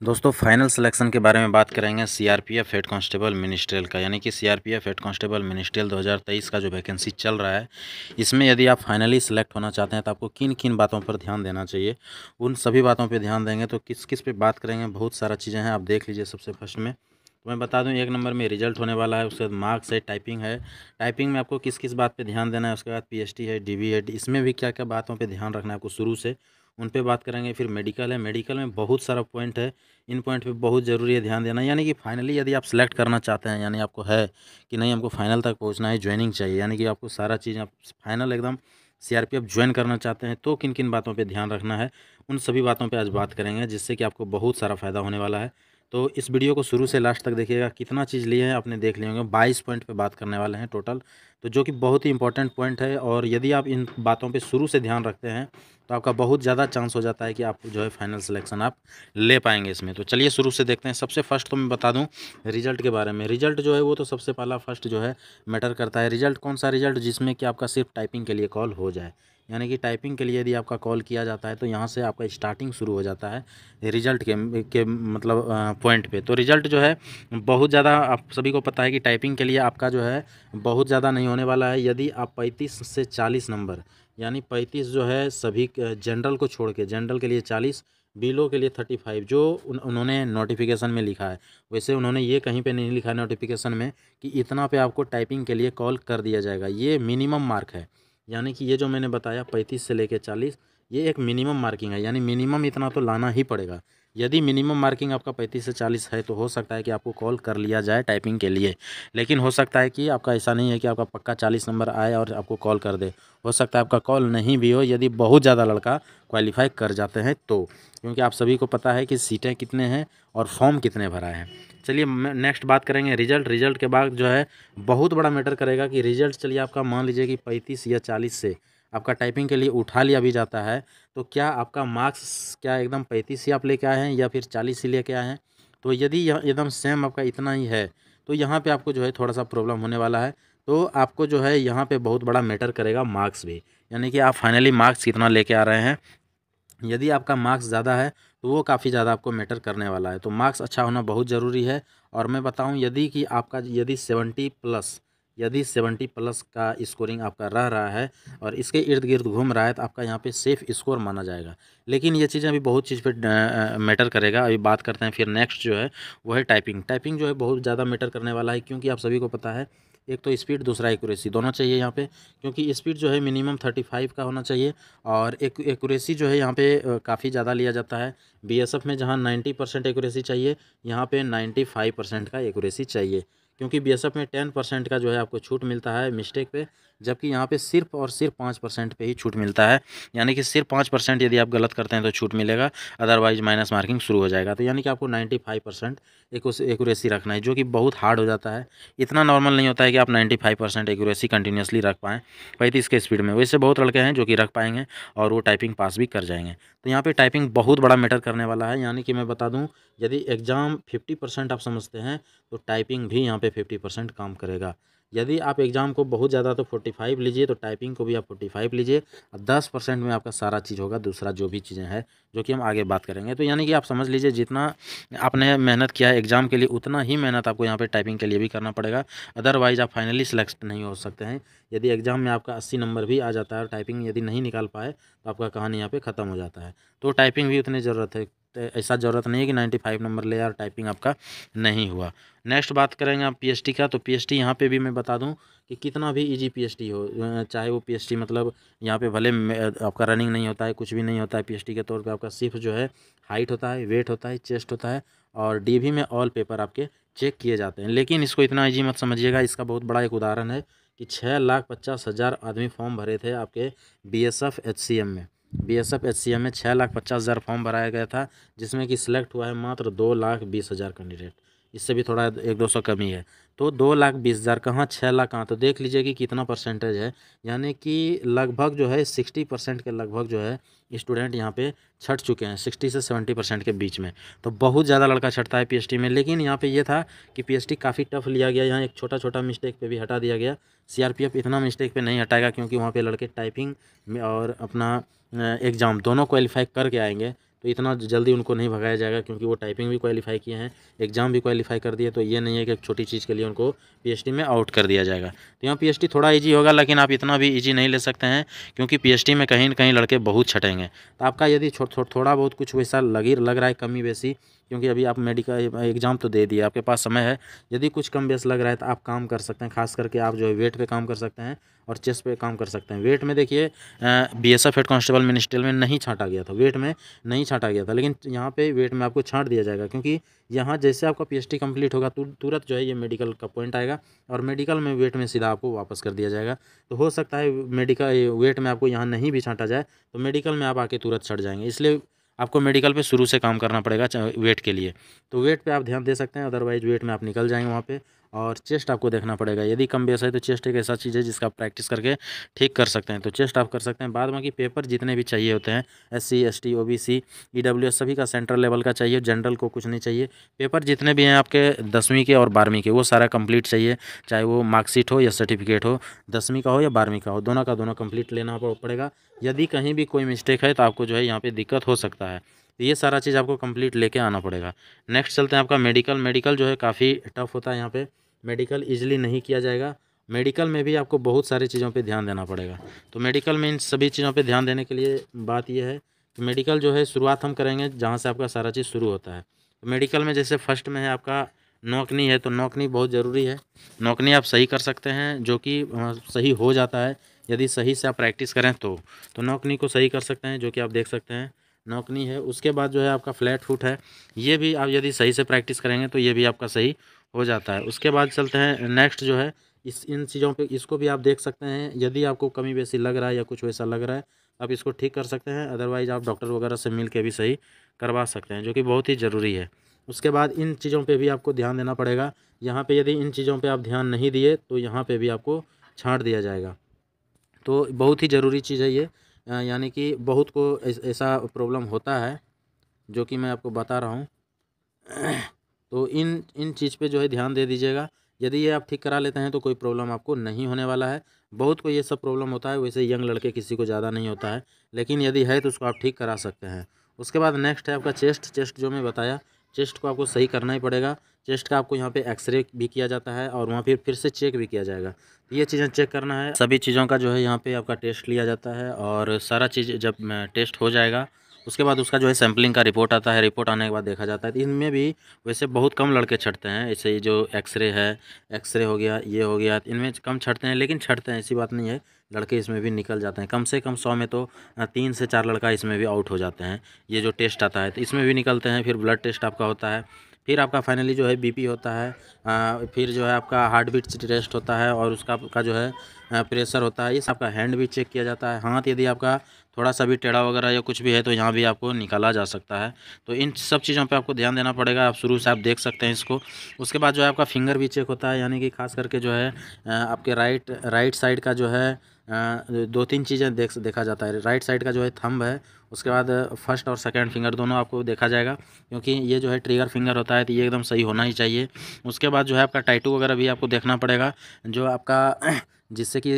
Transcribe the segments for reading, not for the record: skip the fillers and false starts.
दोस्तों final selection के बारे में बात करेंगे सीआरपीएफ हेड कांस्टेबल मिनिस्ट्रियल का, यानी कि सीआरपीएफ हेड कांस्टेबल मिनिस्ट्रियल 2023 का जो वैकेंसी चल रहा है, इसमें यदि आप फाइनली सिलेक्ट होना चाहते हैं तो आपको किन किन बातों पर ध्यान देना चाहिए। उन सभी बातों पर ध्यान देंगे तो किस किस पे बात करेंगे, बहुत सारा चीज़ें हैं, आप देख लीजिए। सबसे फर्स्ट में तो मैं बता दूं, 1 नंबर में रिजल्ट होने वाला है, उसके बाद मार्क्स है, टाइपिंग है। टाइपिंग में आपको किस किस बात पे ध्यान देना है, उसके बाद पीएसटी है, डीबी है, इसमें भी क्या क्या बातों पे ध्यान रखना है आपको शुरू से, उन पे बात करेंगे। फिर मेडिकल है, मेडिकल में बहुत सारा पॉइंट है, इन पॉइंट पे बहुत ज़रूरी है ध्यान देना। यानी कि फाइनली यदि आप सेलेक्ट करना चाहते हैं, यानी आपको है कि नहीं हमको फाइनल तक पहुंचना है, ज्वाइनिंग चाहिए, यानी कि आपको सारा चीज़ आप फाइनल एकदम सीआरपीएफ ज्वाइन करना चाहते हैं, तो किन किन बातों पे ध्यान रखना है, उन सभी बातों पे आज बात करेंगे, जिससे कि आपको बहुत सारा फ़ायदा होने वाला है। तो इस वीडियो को शुरू से लास्ट तक देखिएगा। कितना चीज़ लिए हैं आपने देख लिए होंगे, 22 पॉइंट पे बात करने वाले हैं टोटल, तो जो कि बहुत ही इंपॉर्टेंट पॉइंट है। और यदि आप इन बातों पे शुरू से ध्यान रखते हैं तो आपका बहुत ज़्यादा चांस हो जाता है कि आप जो है फाइनल सिलेक्शन आप ले पाएंगे इसमें। तो चलिए शुरू से देखते हैं। सबसे फर्स्ट तो मैं बता दूं रिजल्ट के बारे में। रिजल्ट जो है वो तो सबसे पहला फर्स्ट जो है मैटर करता है। रिजल्ट कौन सा रिजल्ट, जिसमें कि आपका सिर्फ टाइपिंग के लिए कॉल हो जाए, यानी कि टाइपिंग के लिए यदि आपका कॉल किया जाता है तो यहाँ से आपका स्टार्टिंग शुरू हो जाता है रिजल्ट के मतलब पॉइंट पे। तो रिजल्ट जो है बहुत ज़्यादा, आप सभी को पता है कि टाइपिंग के लिए आपका जो है बहुत ज़्यादा नहीं होने वाला है। यदि आप 35 से 40 नंबर, यानी 35 जो है सभी जनरल को छोड़ के, जनरल के लिए 40, बीलो के लिए 35, जो उन्होंने नोटिफिकेशन में लिखा है। वैसे उन्होंने ये कहीं पे नहीं लिखा है नोटिफिकेशन में कि इतना पे आपको टाइपिंग के लिए कॉल कर दिया जाएगा, ये मिनिमम मार्क है। यानी कि ये जो मैंने बताया 35 से लेके 40, ये एक मिनिमम मार्किंग है, यानी मिनिमम इतना तो लाना ही पड़ेगा। यदि मिनिमम मार्किंग आपका 35 से 40 है तो हो सकता है कि आपको कॉल कर लिया जाए टाइपिंग के लिए, लेकिन हो सकता है कि आपका ऐसा नहीं है कि आपका पक्का 40 नंबर आए और आपको कॉल कर दे। हो सकता है आपका कॉल नहीं भी हो, यदि बहुत ज़्यादा लड़का क्वालिफाई कर जाते हैं तो, क्योंकि आप सभी को पता है कि सीटें कितने हैं और फॉर्म कितने भरा है। चलिए नेक्स्ट बात करेंगे रिजल्ट। रिजल्ट के बाद जो है बहुत बड़ा मैटर करेगा कि रिजल्ट, चलिए आपका मान लीजिए कि 35 या 40 से आपका टाइपिंग के लिए उठा लिया भी जाता है, तो क्या आपका मार्क्स क्या एकदम 35 ही आप लेके आए हैं या फिर 40 ही लेके आए हैं। तो यदि यह एकदम सेम आपका इतना ही है तो यहाँ पे आपको जो है थोड़ा सा प्रॉब्लम होने वाला है। तो आपको जो है यहाँ पे बहुत बड़ा मैटर करेगा मार्क्स भी, यानी कि आप फाइनली मार्क्स कितना लेके आ रहे हैं। यदि आपका मार्क्स ज़्यादा है तो वो काफ़ी ज़्यादा आपको मैटर करने वाला है, तो मार्क्स अच्छा होना बहुत ज़रूरी है। और मैं बताऊं, यदि कि आपका यदि 70 प्लस, यदि 70 प्लस का स्कोरिंग आपका रह रहा है और इसके इर्द गिर्द घूम रहा है तो आपका यहाँ पे सेफ स्कोर माना जाएगा। लेकिन ये चीज़ें अभी बहुत चीज़ पे मैटर करेगा। अभी बात करते हैं फिर नेक्स्ट जो है वो है टाइपिंग। टाइपिंग जो है बहुत ज़्यादा मैटर करने वाला है, क्योंकि आप सभी को पता है एक तो स्पीड, दूसरा एक्यूरेसी, दोनों चाहिए यहाँ पे। क्योंकि स्पीड जो है मिनिमम 35 का होना चाहिए और एक्यूरेसी जो है यहाँ पे काफ़ी ज़्यादा लिया जाता है। बीएसएफ में जहाँ 90% एक्यूरेसी चाहिए, यहाँ पे 95% का एक्यूरेसी चाहिए, क्योंकि बीएसएफ में 10% का जो है आपको छूट मिलता है मिस्टेक पे, जबकि यहाँ पे सिर्फ और सिर्फ 5% पे ही छूट मिलता है। यानी कि सिर्फ 5% यदि आप गलत करते हैं तो छूट मिलेगा, अदरवाइज माइनस मार्किंग शुरू हो जाएगा। तो यानी कि आपको 95% एक्यूरेसी रखना है, जो कि बहुत हार्ड हो जाता है। इतना नॉर्मल नहीं होता है कि आप 95% एक्यूरेसी कंटिन्यूसली रख पाएँ 35 के स्पीड में। वैसे बहुत लड़के हैं जो कि रख पाएंगे और वो टाइपिंग पास भी कर जाएंगे। तो यहाँ पे टाइपिंग बहुत बड़ा मैटर करने वाला है। यानी कि मैं बता दूं, यदि एग्ज़ाम 50% आप समझते हैं तो टाइपिंग भी यहाँ पे 50% काम करेगा। यदि आप एग्ज़ाम को बहुत ज़्यादा तो 45 लीजिए, तो टाइपिंग को भी आप 45 लीजिए, और 10% में आपका सारा चीज़ होगा, दूसरा जो भी चीज़ें हैं जो कि हम आगे बात करेंगे। तो यानी कि आप समझ लीजिए जितना आपने मेहनत किया है एग्ज़ाम के लिए, उतना ही मेहनत आपको यहाँ पे टाइपिंग के लिए भी करना पड़ेगा, अदरवाइज़ आप फाइनली सिलेक्ट नहीं हो सकते हैं। यदि एग्ज़ाम में आपका 80 नंबर भी आ जाता है और टाइपिंग यदि नहीं निकाल पाए तो आपका कहानी यहाँ पे ख़त्म हो जाता है। तो टाइपिंग भी उतनी ज़रूरत है, तो ऐसा ज़रूरत नहीं है कि 95 नंबर ले और टाइपिंग आपका नहीं हुआ। नेक्स्ट बात करेंगे आप पीएसटी का। तो पीएसटी यहाँ पे भी मैं बता दूं कि कितना भी इजी पीएसटी हो, चाहे वो पीएसटी मतलब यहाँ पे भले आपका रनिंग नहीं होता है, कुछ भी नहीं होता है पीएसटी के तौर पे, आपका सिर्फ जो है हाइट होता है, वेट होता है, चेस्ट होता है, और डीवी में ऑल पेपर आपके चेक किए जाते हैं। लेकिन इसको इतना ईजी मत समझिएगा। इसका बहुत बड़ा एक उदाहरण है कि 6,50,000 आदमी फॉर्म भरे थे आपके बीएसएफ एचसीएम में। बीएसएफ एचसीएम में 6,50,000 फॉर्म भराया गया था, जिसमें कि सिलेक्ट हुआ है मात्र 2,20,000 कैंडिडेट। इससे भी थोड़ा 1-200 कमी है। तो 2,20,000 कहाँ, 6 लाख कहाँ, तो देख लीजिए कि कितना परसेंटेज है। यानी कि लगभग जो है 60% के लगभग जो है स्टूडेंट यहाँ पे छट चुके हैं, 60 से 70% के बीच में। तो बहुत ज़्यादा लड़का छटता है पीएसटी में। लेकिन यहाँ पे ये था कि पीएसटी काफ़ी टफ लिया गया, यहाँ एक छोटा छोटा मिस्टेक पे भी हटा दिया गया। सीआरपीएफ इतना मिस्टेक पे नहीं हटाएगा, क्योंकि वहाँ पे लड़के टाइपिंग में और अपना एग्ज़ाम दोनों क्वालिफाई करके आएंगे। तो इतना जल्दी उनको नहीं भगाया जाएगा, क्योंकि वो टाइपिंग भी क्वालिफाई किए हैं, एग्ज़ाम भी क्वालिफाई कर दिए। तो ये नहीं है कि एक छोटी चीज़ के लिए उनको पीएचडी में आउट कर दिया जाएगा। तो यहाँ पीएचडी थोड़ा ईजी होगा, लेकिन आप इतना भी ईजी नहीं ले सकते हैं, क्योंकि पीएचडी में कहीं न कहीं लड़के बहुत छटेंगे। तो आपका यदि थोड़ा बहुत कुछ वैसा लग रहा है कमी बेसी, क्योंकि अभी आप मेडिकल एग्ज़ाम तो दे दिए, आपके पास समय है। यदि कुछ कम बेस लग रहा है तो आप काम कर सकते हैं, खास करके आप जो है वेट पे काम कर सकते हैं और चेस्ट पे काम कर सकते हैं। वेट में देखिए बीएसएफ हेड कांस्टेबल मिनिस्ट्रियल में नहीं छांटा गया था, वेट में नहीं छांटा गया था, लेकिन यहाँ पे वेट में आपको छांट दिया जाएगा, क्योंकि यहाँ जैसे आपका पीएचडी कंप्लीट होगा तुरंत जो है ये मेडिकल का पॉइंट आएगा और मेडिकल में वेट में सीधा आपको वापस कर दिया जाएगा। तो हो सकता है मेडिकल वेट में आपको यहाँ नहीं भी छांटा जाए तो मेडिकल में आप आके तुरंत छट जाएंगे, इसलिए आपको मेडिकल पे शुरू से काम करना पड़ेगा वेट के लिए। तो वेट पे आप ध्यान दे सकते हैं, अदरवाइज वेट में आप निकल जाएंगे वहाँ पे। और चेस्ट आपको देखना पड़ेगा, यदि कम बेस है तो चेस्ट एक ऐसा चीज़ है जिसका आप प्रैक्टिस करके ठीक कर सकते हैं, तो चेस्ट आप कर सकते हैं। बाद बाकी पेपर जितने भी चाहिए होते हैं SC ST OBC EWS सभी का सेंट्रल लेवल का चाहिए, जनरल को कुछ नहीं चाहिए। पेपर जितने भी हैं आपके 10वीं के और 12वीं के वो सारा कंप्लीट चाहिए, चाहे वो मार्कशीट हो या सर्टिफिकेट हो, 10वीं का हो या 12वीं का हो, दोनों का दोनों कंप्लीट लेना पड़ेगा। यदि कहीं भी कोई मिस्टेक है तो आपको जो है यहाँ पे दिक्कत हो सकता है, तो ये सारा चीज़ आपको कंप्लीट लेके आना पड़ेगा। नेक्स्ट चलते हैं आपका मेडिकल। मेडिकल जो है काफ़ी टफ होता है, यहाँ पे मेडिकल इजीली नहीं किया जाएगा। मेडिकल में भी आपको बहुत सारी चीज़ों पे ध्यान देना पड़ेगा। तो मेडिकल में इन सभी चीज़ों पे ध्यान देने के लिए बात यह है कि मेडिकल जो है शुरुआत हम करेंगे जहाँ से आपका सारा चीज़ शुरू होता है। तो मेडिकल में जैसे फर्स्ट में है आपका नौकनी है, तो नौकनी बहुत ज़रूरी है। नौकनी आप सही कर सकते हैं, जो कि सही हो जाता है यदि सही से आप प्रैक्टिस करें तो नौकनी को सही कर सकते हैं, जो कि आप देख सकते हैं नौकनी है। उसके बाद जो है आपका फ्लैट फुट है, ये भी आप यदि सही से प्रैक्टिस करेंगे तो ये भी आपका सही हो जाता है। उसके बाद चलते हैं नेक्स्ट जो है इन चीज़ों पे, इसको भी आप देख सकते हैं। यदि आपको कमी बेसी लग रहा है या कुछ वैसा लग रहा है आप इसको ठीक कर सकते हैं, अदरवाइज़ आप डॉक्टर वगैरह से मिल के भी सही करवा सकते हैं, जो कि बहुत ही ज़रूरी है। उसके बाद इन चीज़ों पे भी आपको ध्यान देना पड़ेगा। यहाँ पे यदि इन चीज़ों पे आप ध्यान नहीं दिए तो यहाँ पे भी आपको छांट दिया जाएगा। तो बहुत ही ज़रूरी चीज़ है ये, यानी कि बहुत को ऐसा प्रॉब्लम होता है जो कि मैं आपको बता रहा हूँ। तो इन इन चीज़ पे जो है ध्यान दे दीजिएगा। यदि ये आप ठीक करा लेते हैं तो कोई प्रॉब्लम आपको नहीं होने वाला है। बहुत को ये सब प्रॉब्लम होता है, वैसे यंग लड़के किसी को ज़्यादा नहीं होता है, लेकिन यदि है तो उसको आप ठीक करा सकते हैं। उसके बाद नेक्स्ट है आपका चेस्ट। चेस्ट जो मैं बताया, चेस्ट को आपको सही करना ही पड़ेगा। चेस्ट का आपको यहाँ पे एक्सरे भी किया जाता है और वहाँ फिर से चेक भी किया जाएगा। तो ये चीज़ें चेक करना है, सभी चीज़ों का जो है यहाँ पे आपका टेस्ट लिया जाता है और सारा चीज़ जब टेस्ट हो जाएगा उसके बाद उसका जो है सैम्पलिंग का रिपोर्ट आता है। रिपोर्ट आने के बाद देखा जाता है। तो इनमें भी वैसे बहुत कम लड़के छटते हैं, ऐसे ही जो एक्सरे है, एक्सरे हो गया, ये हो गया, इनमें कम छटते हैं, लेकिन छटते हैं ऐसी बात नहीं है, लड़के इसमें भी निकल जाते हैं। कम से कम 100 में तो 3 से 4 लड़का इसमें भी आउट हो जाते हैं। ये जो टेस्ट आता है तो इसमें भी निकलते हैं। फिर ब्लड टेस्ट आपका होता है, फिर आपका फाइनली जो है बीपी होता है, फिर जो है आपका हार्ट बीट टेस्ट होता है और उसका आपका जो है प्रेशर होता है। ये सब आपका हैंड भी चेक किया जाता है। हाथ यदि आपका थोड़ा सा भी टेढ़ा वगैरह या कुछ भी है तो यहाँ भी आपको निकाला जा सकता है। तो इन सब चीज़ों पे आपको ध्यान देना पड़ेगा। आप शुरू से आप देख सकते हैं इसको। उसके बाद जो है आपका फिंगर भी चेक होता है, यानी कि खास करके जो है आपके राइट साइड का जो है 2-3 चीज़ें देखा जाता है। राइट साइड का जो है थंब है, उसके बाद फर्स्ट और सेकंड फिंगर दोनों आपको देखा जाएगा, क्योंकि ये जो है ट्रिगर फिंगर होता है तो ये एकदम सही होना ही चाहिए। उसके बाद जो है आपका टैटू वगैरह भी आपको देखना पड़ेगा, जो आपका जिससे कि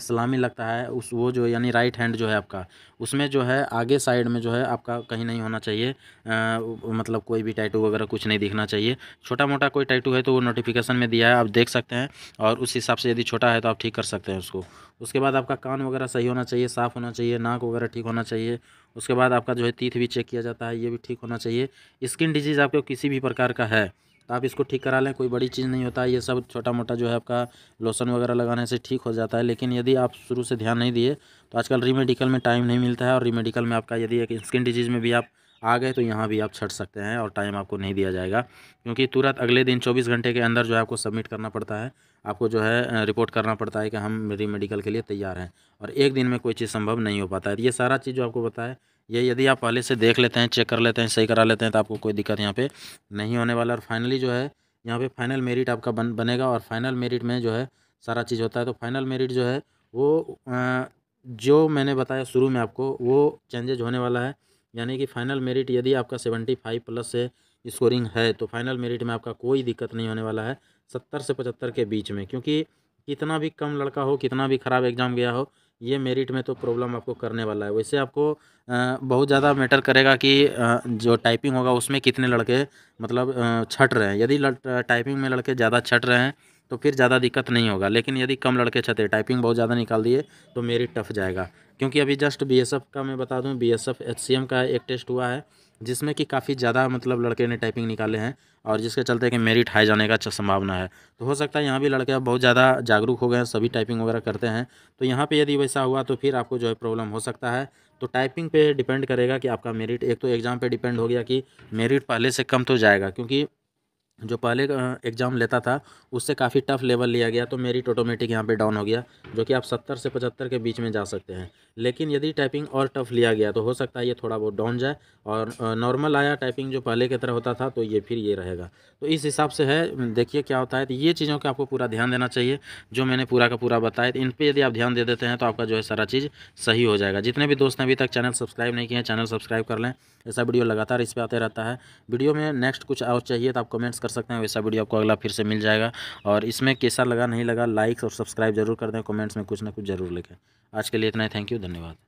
सलामी लगता है उस वो जो यानी राइट हैंड जो है आपका, उसमें जो है आगे साइड में जो है आपका कहीं नहीं होना चाहिए, मतलब कोई भी टैटू वगैरह कुछ नहीं दिखना चाहिए। छोटा मोटा कोई टैटू है तो वो नोटिफिकेशन में दिया है, आप देख सकते हैं, और उस हिसाब से यदि छोटा है तो आप ठीक कर सकते हैं उसको। उसके बाद आपका कान वगैरह सही होना चाहिए, साफ़ होना चाहिए, नाक वगैरह ठीक होना चाहिए। उसके बाद आपका जो है टीथ भी चेक किया जाता है, ये भी ठीक होना चाहिए। स्किन डिजीज़ आपको किसी भी प्रकार का है तो आप इसको ठीक करा लें, कोई बड़ी चीज़ नहीं होता है। ये सब छोटा मोटा जो है आपका लोशन वगैरह लगाने से ठीक हो जाता है। लेकिन यदि आप शुरू से ध्यान नहीं दिए तो आजकल रीमेडिकल में टाइम नहीं मिलता है, और रीमेडिकल में आपका यदि एक स्किन डिजीज़ में भी आप आ गए तो यहाँ भी आप छट सकते हैं और टाइम आपको नहीं दिया जाएगा, क्योंकि तुरंत अगले दिन 24 घंटे के अंदर जो है आपको सबमिट करना पड़ता है। आपको जो है रिपोर्ट करना पड़ता है कि हम रीमेडिकल के लिए तैयार हैं, और एक दिन में कोई चीज़ संभव नहीं हो पाता है। ये सारा चीज़ जो आपको बताया, ये यदि आप पहले से देख लेते हैं, चेक कर लेते हैं, सही करा लेते हैं तो आपको कोई दिक्कत यहाँ पे नहीं होने वाला। और फाइनली जो है यहाँ पे फाइनल मेरिट आपका बनेगा, और फाइनल मेरिट में जो है सारा चीज़ होता है। तो फाइनल मेरिट जो है वो जो मैंने बताया शुरू में आपको वो चेंजेज होने वाला है, यानी कि फाइनल मेरिट यदि आपका 75 प्लस से स्कोरिंग है तो फाइनल मेरिट में आपका कोई दिक्कत नहीं होने वाला है 70 से 75 के बीच में, क्योंकि कितना भी कम लड़का हो, कितना भी ख़राब एग्ज़ाम गया हो, ये मेरिट में तो प्रॉब्लम आपको करने वाला है। वैसे आपको बहुत ज़्यादा मैटर करेगा कि जो टाइपिंग होगा उसमें कितने लड़के मतलब छँट रहे हैं। यदि टाइपिंग में लड़के ज़्यादा छँट रहे हैं तो फिर ज़्यादा दिक्कत नहीं होगा, लेकिन यदि कम लड़के छँटे, टाइपिंग बहुत ज़्यादा निकाल दिए तो मेरिट टफ जाएगा। क्योंकि अभी जस्ट बीएसएफ का मैं बता दूं, बीएसएफ एचसीएम का एक टेस्ट हुआ है जिसमें कि काफ़ी ज़्यादा मतलब लड़के ने टाइपिंग निकाले हैं, और जिसके चलते कि मेरिट हाई जाने का संभावना है। तो हो सकता है यहाँ भी लड़के अब बहुत ज़्यादा जागरूक हो गए हैं, सभी टाइपिंग वगैरह करते हैं। तो यहाँ पे यदि वैसा हुआ तो फिर आपको जो है प्रॉब्लम हो सकता है। तो टाइपिंग पे डिपेंड करेगा कि आपका मेरिट, एक तो एग्ज़ाम पे डिपेंड हो गया कि मेरिट पहले से कम तो जाएगा, क्योंकि जो पहले एग्ज़ाम लेता था उससे काफ़ी टफ लेवल लिया गया तो मेरिट ऑटोमेटिक यहाँ पे डाउन हो गया, जो कि आप 70 से 75 के बीच में जा सकते हैं। लेकिन यदि टाइपिंग और टफ लिया गया तो हो सकता है ये थोड़ा बहुत डाउन जाए, और नॉर्मल आया टाइपिंग जो पहले की तरह होता था तो ये फिर ये रहेगा। तो इस हिसाब से है, देखिए क्या होता है। तो ये चीज़ों का आपको पूरा ध्यान देना चाहिए, जो मैंने पूरा का पूरा बताया। तो इन पर यदि आप ध्यान दे देते हैं तो आपका जो है सारा चीज़ सही हो जाएगा। जितने भी दोस्त हैं अभी तक चैनल सब्सक्राइब नहीं किए हैं, चैनल सब्सक्राइब कर लें। ऐसा वीडियो लगातार इस पर आते रहता है। वीडियो में नेक्स्ट कुछ और चाहिए तो आप कमेंट्स कर सकते हैं, वैसा वीडियो आपको अगला फिर से मिल जाएगा। और इसमें कैसा लगा नहीं लगा, लाइक और सब्सक्राइब जरूर कर दें, कमेंट्स में कुछ ना कुछ जरूर लिखें। आज के लिए इतना ही, थैंक यू, धन्यवाद।